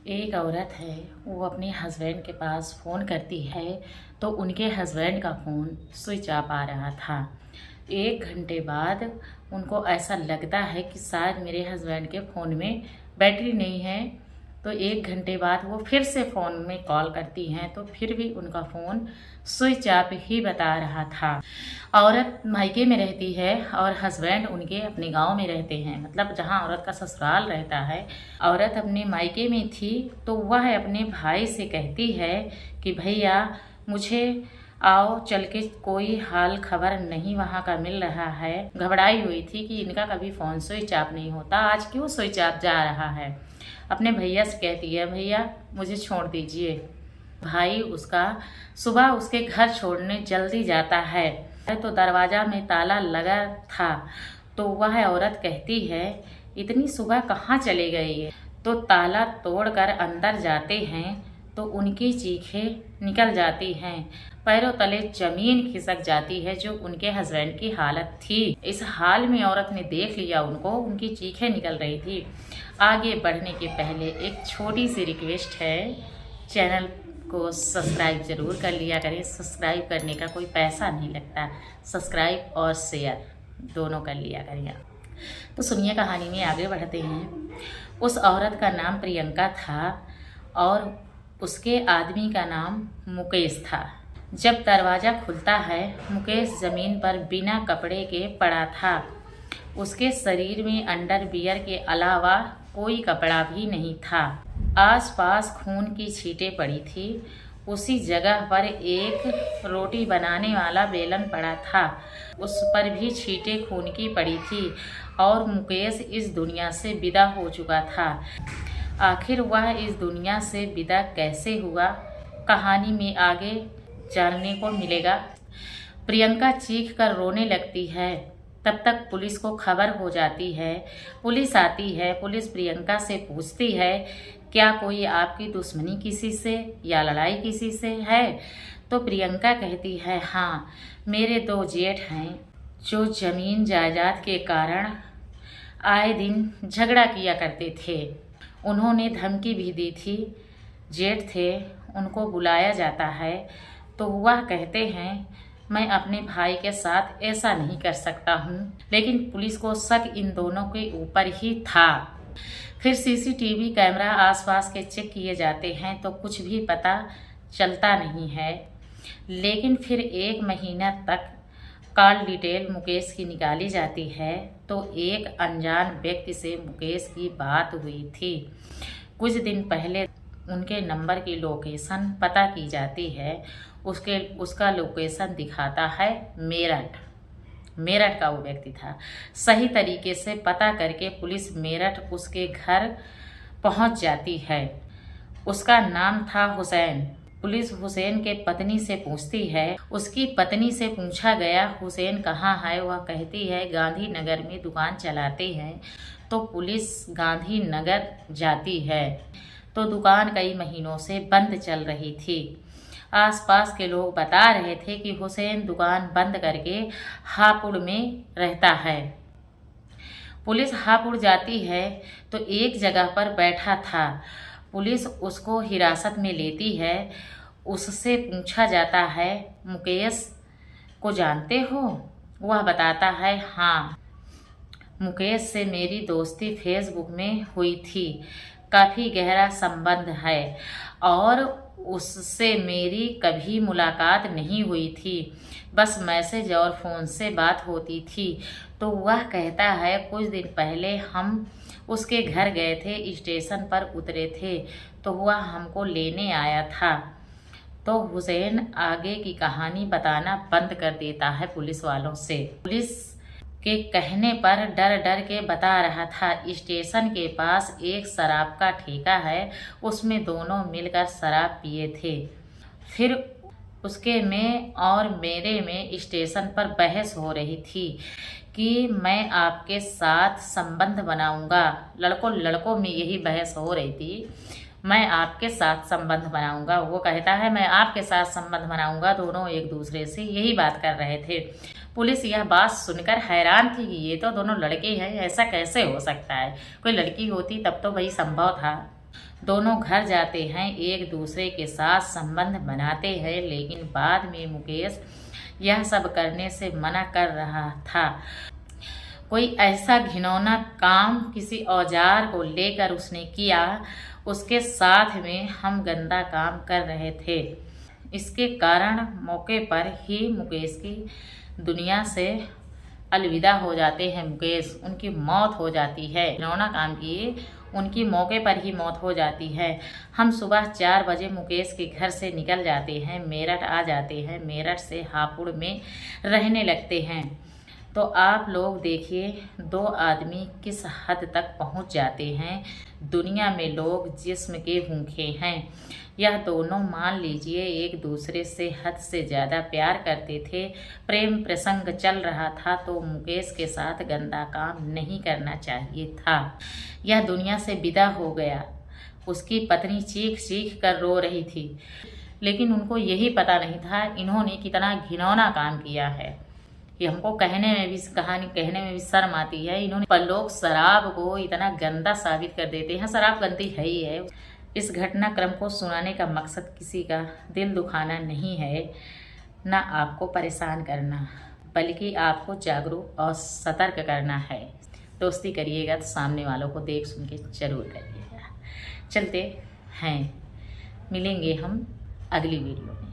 एक औरत है, वो अपने हस्बैंड के पास फ़ोन करती है तो उनके हस्बैंड का फ़ोन स्विच ऑफ आ रहा था। 1 घंटे बाद उनको ऐसा लगता है कि शायद मेरे हस्बैंड के फ़ोन में बैटरी नहीं है, तो 1 घंटे बाद वो फिर से फ़ोन में कॉल करती हैं तो फिर भी उनका फ़ोन स्विच ऑफ ही बता रहा था। औरत मायके में रहती है और हस्बैंड उनके अपने गांव में रहते हैं, मतलब जहां औरत का ससुराल रहता है। औरत अपने मायके में थी तो वह अपने भाई से कहती है कि भैया मुझे आओ चल के, कोई हाल खबर नहीं वहाँ का मिल रहा है। घबराई हुई थी कि इनका कभी फ़ोन स्विच ऑफ नहीं होता, आज क्यों स्विच ऑफ जा रहा है। अपने भैया से कहती है भैया मुझे छोड़ दीजिए। भाई उसका सुबह उसके घर छोड़ने जल्दी जाता है तो दरवाज़ा में ताला लगा था, तो वह औरत कहती है इतनी सुबह कहाँ चले गए। तो ताला तोड़कर अंदर जाते हैं तो उनकी चीखें निकल जाती हैं, पैरों तले जमीन खिसक जाती है, जो उनके हस्बैंड की हालत थी। इस हाल में औरत ने देख लिया उनको, उनकी चीखें निकल रही थी। आगे बढ़ने के पहले एक छोटी सी रिक्वेस्ट है, चैनल को सब्सक्राइब ज़रूर कर लिया करें। सब्सक्राइब करने का कोई पैसा नहीं लगता, सब्सक्राइब और शेयर दोनों कर लिया करें। तो सुनिए, कहानी में आगे बढ़ते हैं। उस औरत का नाम प्रियंका था और उसके आदमी का नाम मुकेश था। जब दरवाज़ा खुलता है, मुकेश ज़मीन पर बिना कपड़े के पड़ा था। उसके शरीर में अंडरवियर के अलावा कोई कपड़ा भी नहीं था। आसपास खून की छींटें पड़ी थी। उसी जगह पर एक रोटी बनाने वाला बेलन पड़ा था, उस पर भी छींटें खून की पड़ी थी और मुकेश इस दुनिया से विदा हो चुका था। आखिर वह इस दुनिया से विदा कैसे हुआ, कहानी में आगे जानने को मिलेगा। प्रियंका चीख कर रोने लगती है, तब तक पुलिस को खबर हो जाती है। पुलिस आती है। पुलिस प्रियंका से पूछती है क्या कोई आपकी दुश्मनी किसी से या लड़ाई किसी से है। तो प्रियंका कहती है हाँ, मेरे 2 जेठ हैं जो ज़मीन जायदाद के कारण आए दिन झगड़ा किया करते थे। उन्होंने धमकी भी दी थी। जेठ थे, उनको बुलाया जाता है तो वह कहते हैं मैं अपने भाई के साथ ऐसा नहीं कर सकता हूँ, लेकिन पुलिस को शक इन दोनों के ऊपर ही था। फिर सीसीटीवी कैमरा आसपास के चेक किए जाते हैं तो कुछ भी पता चलता नहीं है। लेकिन फिर 1 महीना तक कॉल डिटेल मुकेश की निकाली जाती है तो एक अनजान व्यक्ति से मुकेश की बात हुई थी। कुछ दिन पहले उनके नंबर की लोकेशन पता की जाती है। उसका लोकेशन दिखाता है मेरठ का वो व्यक्ति था। सही तरीके से पता करके पुलिस मेरठ उसके घर पहुंच जाती है। उसका नाम था हुसैन। पुलिस हुसैन के पत्नी से पूछती है। उसकी पत्नी से पूछा गया हुसैन कहाँ है, वह कहती है गांधीनगर में दुकान चलाते हैं। तो पुलिस गांधीनगर जाती है तो दुकान कई महीनों से बंद चल रही थी। आसपास के लोग बता रहे थे कि हुसैन दुकान बंद करके हापुड़ में रहता है। पुलिस हापुड़ जाती है तो एक जगह पर बैठा था। पुलिस उसको हिरासत में लेती है। उससे पूछा जाता है मुकेश को जानते हो। वह बताता है हाँ, मुकेश से मेरी दोस्ती फेसबुक में हुई थी, काफ़ी गहरा संबंध है और उससे मेरी कभी मुलाकात नहीं हुई थी, बस मैसेज और फ़ोन से बात होती थी। तो वह कहता है कुछ दिन पहले हम उसके घर गए थे, स्टेशन पर उतरे थे तो वह हमको लेने आया था। तो हुसैन आगे की कहानी बताना बंद कर देता है पुलिस वालों से। पुलिस के कहने पर डर डर के बता रहा था स्टेशन के पास एक शराब का ठेका है, उसमें दोनों मिलकर शराब पिए थे। फिर उसके में और मेरे में स्टेशन पर बहस हो रही थी कि मैं आपके साथ संबंध बनाऊंगा। लड़कों में यही बहस हो रही थी, मैं आपके साथ संबंध बनाऊंगा। वो कहता है मैं आपके साथ संबंध बनाऊंगा। दोनों एक दूसरे से यही बात कर रहे थे। पुलिस यह बात सुनकर हैरान थी कि ये तो दोनों लड़के हैं, ऐसा कैसे हो सकता है। कोई लड़की होती तब तो भाई संभव था। दोनों घर जाते हैं, एक दूसरे के साथ संबंध बनाते हैं, लेकिन बाद में मुकेश यह सब करने से मना कर रहा था। कोई ऐसा घिनौना काम किसी औजार को लेकर उसने किया, उसके साथ में हम गंदा काम कर रहे थे। इसके कारण मौके पर ही मुकेश की दुनिया से अलविदा हो जाते हैं। मुकेश, उनकी मौत हो जाती है। घिनौना काम किए, उनकी मौके पर ही मौत हो जाती है। हम सुबह 4 बजे मुकेश के घर से निकल जाते हैं, मेरठ आ जाते हैं। मेरठ से हापुड़ में रहने लगते हैं। तो आप लोग देखिए 2 आदमी किस हद तक पहुंच जाते हैं। दुनिया में लोग जिस्म के भूखे हैं। यह दोनों मान लीजिए एक दूसरे से हद से ज़्यादा प्यार करते थे। प्रेम प्रसंग चल रहा था तो मुकेश के साथ गंदा काम नहीं करना चाहिए था। यह दुनिया से विदा हो गया। उसकी पत्नी चीख चीख कर रो रही थी, लेकिन उनको यही पता नहीं था इन्होंने कितना घिनौना काम किया है। ये हमको कहने में भी, कहानी कहने में भी शर्म आती है। इन्होंने, पर लोग शराब को इतना गंदा साबित कर देते हैं। शराब गंदी है ही है। इस घटनाक्रम को सुनाने का मकसद किसी का दिल दुखाना नहीं है, ना आपको परेशान करना, बल्कि आपको जागरूक और सतर्क करना है। दोस्ती करिएगा तो सामने वालों को देख सुन के जरूर करिएगा। चलते हैं, मिलेंगे हम अगली वीडियो में।